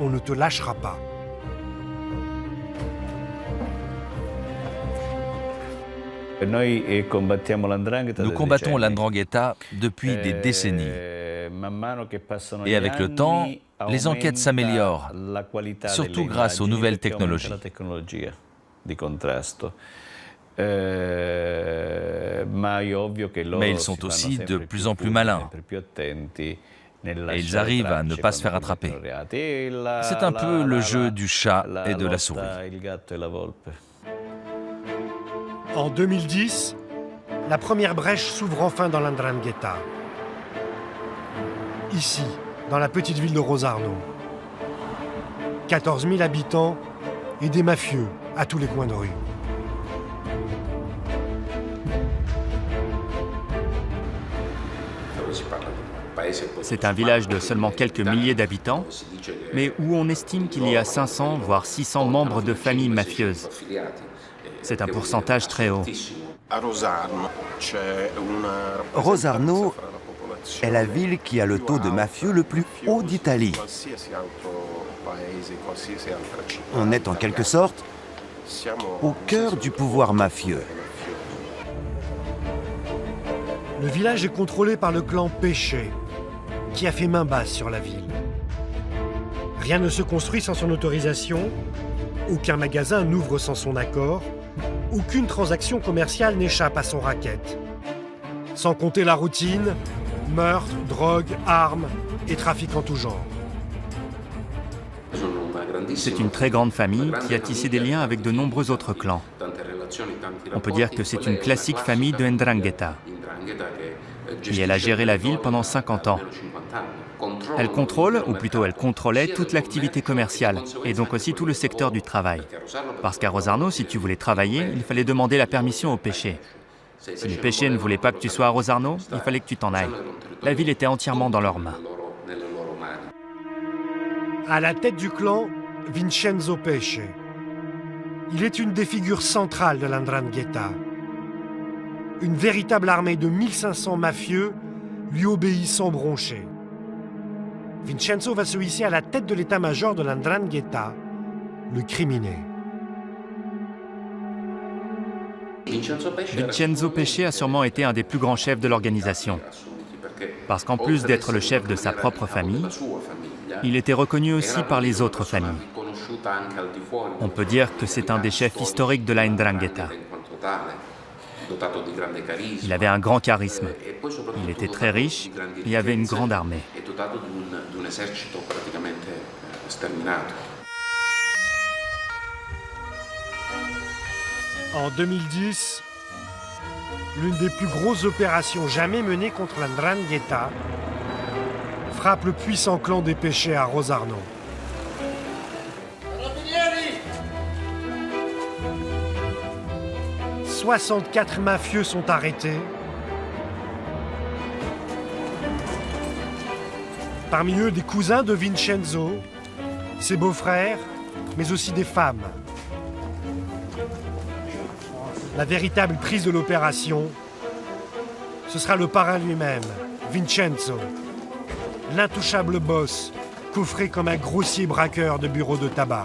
On ne te lâchera pas. Nous combattons l'Ndrangheta depuis des décennies. Et avec le temps, les enquêtes s'améliorent, surtout grâce aux nouvelles technologies. Mais ils sont aussi de plus en plus malins. Et ils arrivent à ne pas se faire attraper. C'est un peu le jeu du chat et de la souris. En 2010, la première brèche s'ouvre enfin dans l'Ndrangheta. Ici, dans la petite ville de Rosarno. 14 000 habitants et des mafieux à tous les coins de rue. C'est un village de seulement quelques milliers d'habitants, mais où on estime qu'il y a 500 voire 600 membres de familles mafieuses. C'est un pourcentage très haut. Rosarno est la ville qui a le taux de mafieux le plus haut d'Italie. On est en quelque sorte au cœur du pouvoir mafieux. Le village est contrôlé par le clan Pesce, qui a fait main basse sur la ville. Rien ne se construit sans son autorisation, aucun magasin n'ouvre sans son accord, aucune transaction commerciale n'échappe à son racket. Sans compter la routine, meurtres, drogue, armes et trafic en tout genre. C'est une très grande famille qui a tissé des liens avec de nombreux autres clans. On peut dire que c'est une classique famille de Ndrangheta. Et elle a géré la ville pendant 50 ans. Elle contrôle, ou plutôt elle contrôlait, toute l'activité commerciale, et donc aussi tout le secteur du travail. Parce qu'à Rosarno, si tu voulais travailler, il fallait demander la permission au Pesce. Si les Pesce ne voulaient pas que tu sois à Rosarno, il fallait que tu t'en ailles. La ville était entièrement dans leurs mains. À la tête du clan, Vincenzo Pesce. Il est une des figures centrales de l'Ndrangheta. Une véritable armée de 1500 mafieux lui obéit sans broncher. Vincenzo va se hisser à la tête de l'état-major de l'Ndrangheta, le Criminé. Vincenzo Pesce a sûrement été un des plus grands chefs de l'organisation. Parce qu'en plus d'être le chef de sa propre famille, il était reconnu aussi par les autres familles. On peut dire que c'est un des chefs historiques de la Ndrangheta. Il avait un grand charisme. Il était très riche et avait une grande armée. En 2010, l'une des plus grosses opérations jamais menées contre la 'Ndrangheta frappe le puissant clan des Pesce à Rosarno. 64 mafieux sont arrêtés. Parmi eux, des cousins de Vincenzo, ses beaux-frères, mais aussi des femmes. La véritable prise de l'opération, ce sera le parrain lui-même, Vincenzo, l'intouchable boss, coffré comme un grossier braqueur de bureau de tabac.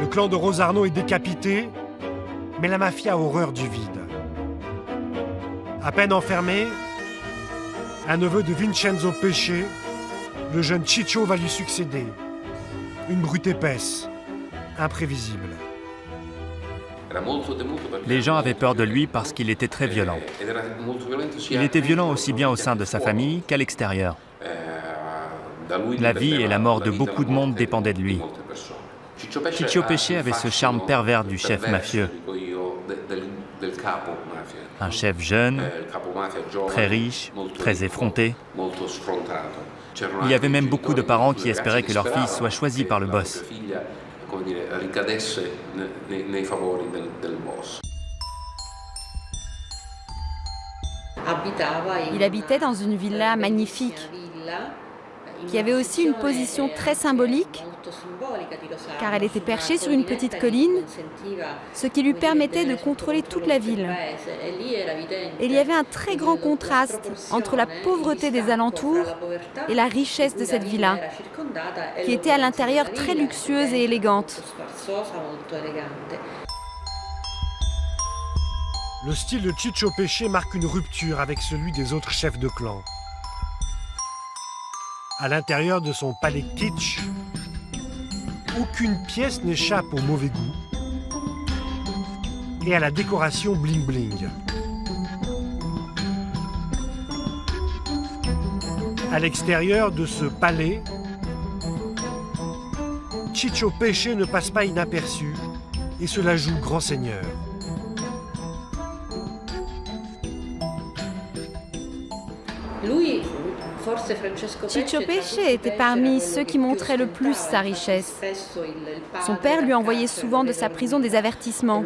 Le clan de Rosarno est décapité, mais la mafia a horreur du vide. À peine enfermé, un neveu de Vincenzo Pesce, le jeune Ciccio, va lui succéder. Une brute épaisse, imprévisible. Les gens avaient peur de lui parce qu'il était très violent. Il était violent aussi bien au sein de sa famille qu'à l'extérieur. La vie et la mort de beaucoup de monde dépendaient de lui. Ciccio Pesce avait ce charme pervers du chef mafieux. Un chef jeune, très riche, très effronté. Il y avait même beaucoup de parents qui espéraient que leur fille soit choisie par le boss. Il habitait dans une villa magnifique, qui avait aussi une position très symbolique, car elle était perchée sur une petite colline, ce qui lui permettait de contrôler toute la ville. Et il y avait un très grand contraste entre la pauvreté des alentours et la richesse de cette villa, qui était à l'intérieur très luxueuse et élégante. Le style de Ciccio Pesce marque une rupture avec celui des autres chefs de clan. À l'intérieur de son palais kitsch, aucune pièce n'échappe au mauvais goût et à la décoration bling-bling. À l'extérieur de ce palais, Ciccio Pesce ne passe pas inaperçu et se la joue grand seigneur. Ciccio Pesce était parmi ceux qui montraient le plus sa richesse. Son père lui envoyait souvent de sa prison des avertissements.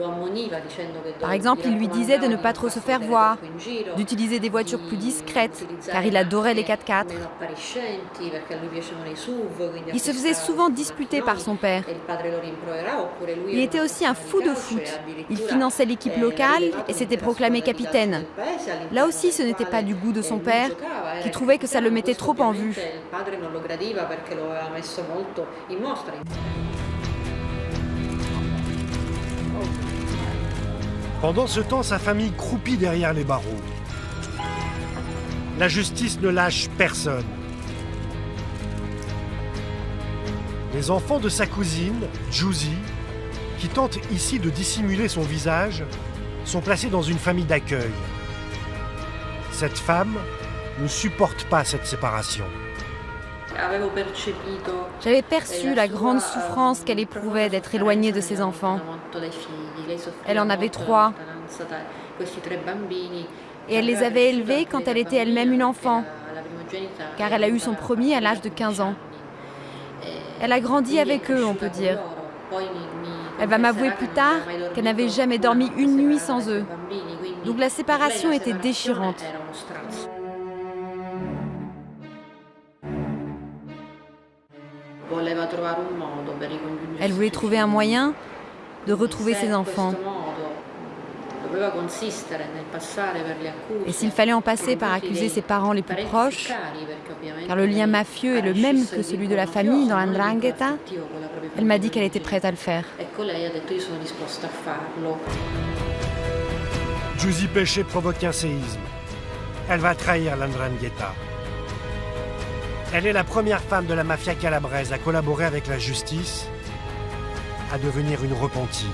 Par exemple, il lui disait de ne pas trop se faire voir, d'utiliser des voitures plus discrètes, car il adorait les 4x4. Il se faisait souvent disputer par son père. Il était aussi un fou de foot. Il finançait l'équipe locale et s'était proclamé capitaine. Là aussi, ce n'était pas du goût de son père, qui trouvait que ça le mettait trop en vue. Pendant ce temps, sa famille croupit derrière les barreaux. La justice ne lâche personne. Les enfants de sa cousine, Giusy, qui tente ici de dissimuler son visage, sont placés dans une famille d'accueil. Cette femme ne supporte pas cette séparation. J'avais perçu la grande souffrance qu'elle éprouvait d'être éloignée de ses enfants. Elle en avait 3. Et elle les avait élevés quand elle était elle-même une enfant, car elle a eu son premier à l'âge de 15 ans. Elle a grandi avec eux, on peut dire. Elle va m'avouer plus tard qu'elle n'avait jamais dormi une nuit sans eux. Donc la séparation était déchirante. Elle voulait trouver un moyen de retrouver ses enfants. Et s'il fallait en passer par accuser ses parents les plus proches, car le lien mafieux est le même que celui de la famille dans la 'Ndrangheta, elle m'a dit qu'elle était prête à le faire. Giusy Pesce provoque un séisme. Elle va trahir la 'Ndrangheta. Elle est la première femme de la mafia calabraise à collaborer avec la justice à devenir une repentie.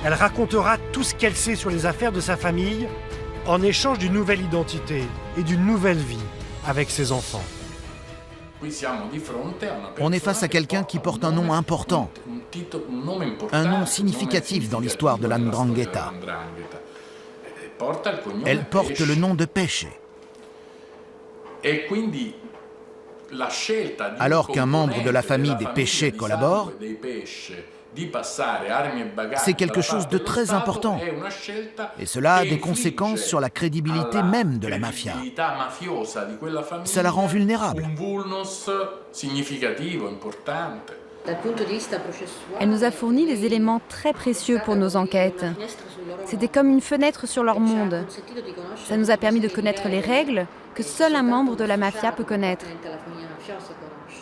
Elle racontera tout ce qu'elle sait sur les affaires de sa famille en échange d'une nouvelle identité et d'une nouvelle vie avec ses enfants. On est face à quelqu'un qui porte un nom important, un nom significatif dans l'histoire de l'Ndrangheta. Elle porte le nom de Pesce. Alors qu'un membre de la famille des Pesce collabore, c'est quelque chose de très important. Et cela a des conséquences sur la crédibilité même de la mafia. Ça la rend vulnérable. Elle nous a fourni des éléments très précieux pour nos enquêtes. C'était comme une fenêtre sur leur monde. Ça nous a permis de connaître les règles que seul un membre de la mafia peut connaître.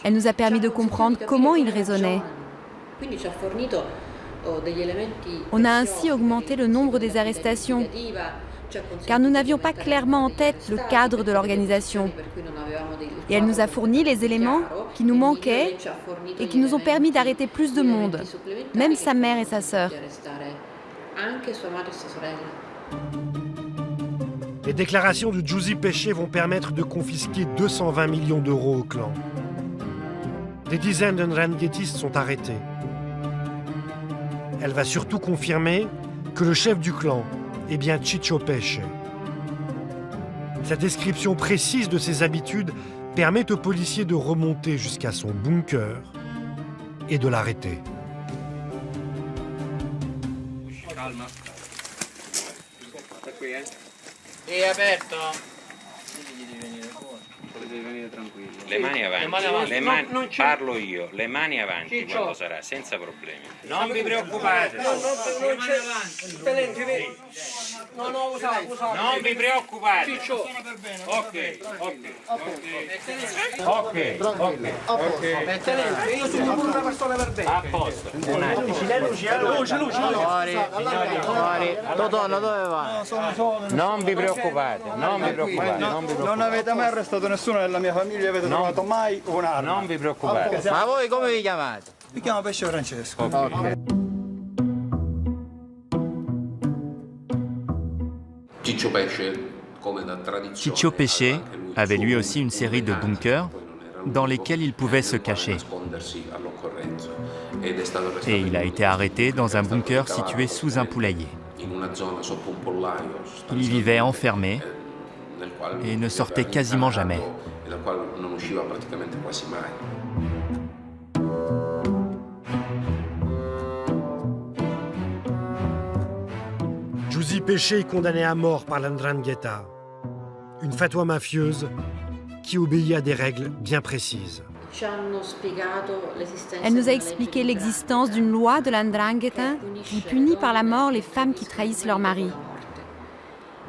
Elle nous a permis de comprendre comment ils raisonnaient. On a ainsi augmenté le nombre des arrestations, car nous n'avions pas clairement en tête le cadre de l'organisation. Et elle nous a fourni les éléments qui nous manquaient et qui nous ont permis d'arrêter plus de monde, même sa mère et sa sœur. Les déclarations de Giusy Pesce vont permettre de confisquer 220 millions d'euros au clan. Des dizaines de Ndranghétistes sont arrêtés. Elle va surtout confirmer que le chef du clan est bien Ciccio Pesce. Sa description précise de ses habitudes permet aux policiers de remonter jusqu'à son bunker et de l'arrêter. Le mani avanti, parlo io, le mani avanti quando sarà, senza problemi. Non vi preoccupate. Non vi preoccupate. Ok. Io sono pure una persona per bene. A posto. Un attimo. Luce. Donna, dove va? Non vi preoccupate, Non avete mai arrestato nessuno nella mia famiglia, avete trovato mai un'arma. Non vi preoccupate. Ma voi come vi chiamate? Mi chiamo Pesce Francesco. Okay. Ciccio Pesce avait lui aussi une série de bunkers dans lesquels il pouvait se cacher. Et il a été arrêté dans un bunker situé sous un poulailler. Il y vivait enfermé et ne sortait quasiment jamais. Giusy Pesce est condamné à mort par la Ndrangheta, une fatwa mafieuse qui obéit à des règles bien précises. Elle nous a expliqué l'existence d'une loi de la Ndrangheta qui punit par la mort les femmes qui trahissent leur mari.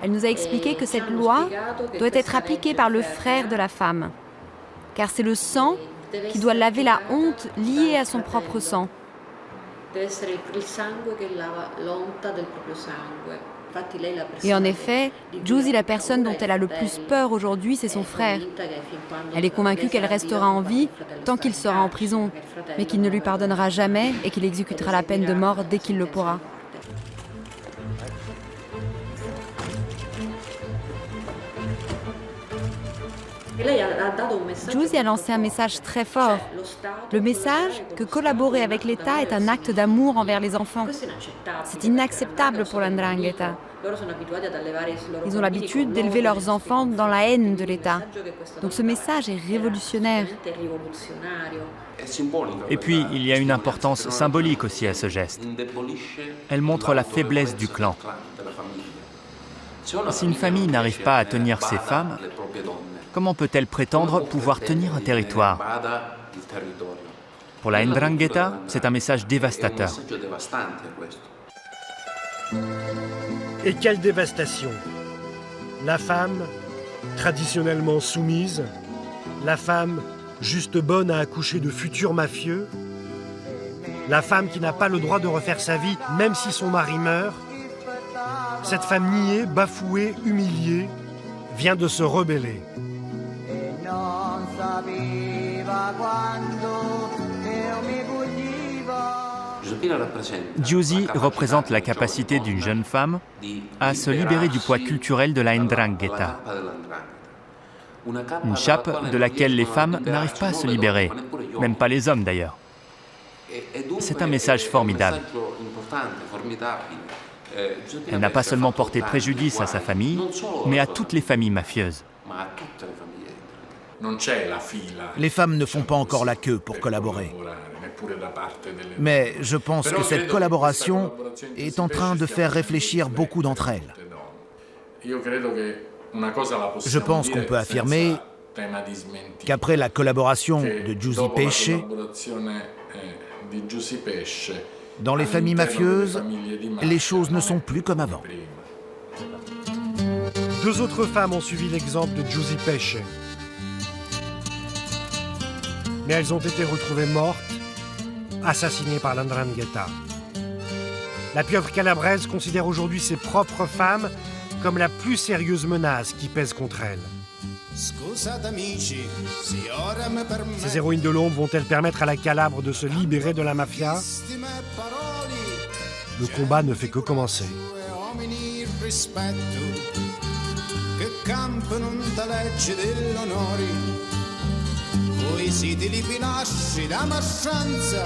Elle nous a expliqué que cette loi doit être appliquée par le frère de la femme, car c'est le sang qui doit laver la honte liée à son propre sang. Et en effet, Giusy, la personne dont elle a le plus peur aujourd'hui, c'est son frère. Elle est convaincue qu'elle restera en vie tant qu'il sera en prison, mais qu'il ne lui pardonnera jamais et qu'il exécutera la peine de mort dès qu'il le pourra. Giusy a lancé un message très fort. Le message que collaborer avec l'État est un acte d'amour envers les enfants. C'est inacceptable pour la Ndrangheta. Ils ont l'habitude d'élever leurs enfants dans la haine de l'État. Donc ce message est révolutionnaire. Et puis, il y a une importance symbolique aussi à ce geste. Elle montre la faiblesse du clan. Si une famille n'arrive pas à tenir ses femmes, comment peut-elle prétendre pouvoir tenir un territoire? Pour la Ndrangheta, c'est un message dévastateur. Et quelle dévastation! La femme, traditionnellement soumise, la femme juste bonne à accoucher de futurs mafieux, la femme qui n'a pas le droit de refaire sa vie même si son mari meurt, cette femme niée, bafouée, humiliée, vient de se rebeller. Non sapeva quando io mi puliva Giusy représente la capacité d'une jeune femme à se libérer du poids culturel de la 'ndrangheta. Une chape de laquelle les femmes n'arrivent pas à se libérer, même pas les hommes d'ailleurs. C'est un message formidable. Elle n'a pas seulement porté préjudice à sa famille, mais à toutes les familles mafieuses. Les femmes ne font pas encore la queue pour collaborer. Mais je pense que cette collaboration est en train de faire réfléchir beaucoup d'entre elles. Je pense qu'on peut affirmer qu'après la collaboration de Giusy Pesce, dans les familles mafieuses, les choses ne sont plus comme avant. 2 autres femmes ont suivi l'exemple de Giusy Pesce. Mais elles ont été retrouvées mortes, assassinées par l''ndrangheta. La pieuvre calabraise considère aujourd'hui ses propres femmes comme la plus sérieuse menace qui pèse contre elle. Ces héroïnes de l'ombre vont-elles permettre à la Calabre de se libérer de la mafia? Le combat ne fait que commencer. Coi siti li pinasci da marscianza